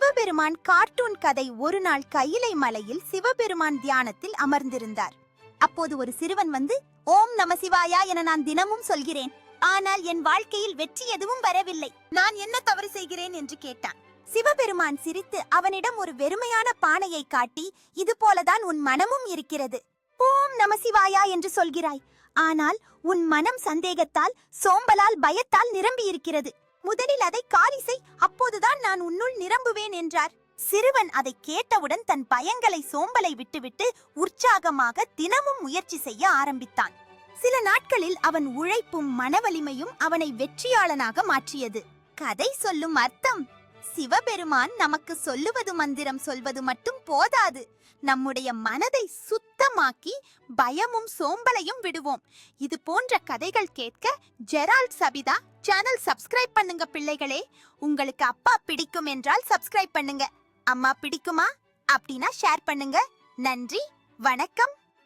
Sivaperuman cartoon கதை. ஒரு நாள் கையிலை மலையில் சிவபெருமான் தியானத்தில் அமர்ந்திருந்தார். அப்போது ஒரு சிறுவன் வந்து, ஓம் நம சிவாயா என நான் தினமும் சொல்கிறேன், ஆனால் என் வாழ்க்கையில் வெற்றி எதுவும் வரவில்லை, நான் என்ன தவறு செய்கிறேன் என்று கேட்டான். சிவபெருமான் சிரித்து அவனிடம் ஒரு வெறுமையான பானையை காட்டி, இது போலதான் உன் மனமும் இருக்கிறது. ஓம் நம சிவாயா என்று சொல்கிறாய், ஆனால் உன் மனம் சந்தேகத்தால், சோம்பலால், பயத்தால் நிரம்பி இருக்கிறது. முதலில் அதை காலி செய், அப்போதுதான் நான் உன்னுள் நிரம்புவேன் என்றார். சிறுவன் அதை கேட்டவுடன் தன் பயங்களை, சோம்பலை விட்டுவிட்டு உற்சாகமாக தினமும் முயற்சி செய்ய ஆரம்பித்தான். சில நாட்களில் அவன் உழைப்பும் மனவலிமையும் அவனை வெற்றியாளனாக மாற்றியது. கதை சொல்லும் அர்த்தம்: சிவபெருமான் நமக்கு சொல்லுவது மந்திரம் சொல்வது மட்டும் போதாது, நம்முடைய மனதை சுத்தமாக்கி பயமும் சோம்பலையும் விடுவோம். இது போன்ற கதைகள் கேட்க ஜெரால்ட் சபிதா சேனல் சப்ஸ்கிரைப் பண்ணுங்க பிள்ளைகளே. உங்களுக்கு அப்பா பிடிக்கும் என்றால் சப்ஸ்கிரைப் பண்ணுங்க, அம்மா பிடிக்குமா அப்படின்னா ஷேர் பண்ணுங்க. நன்றி, வணக்கம்.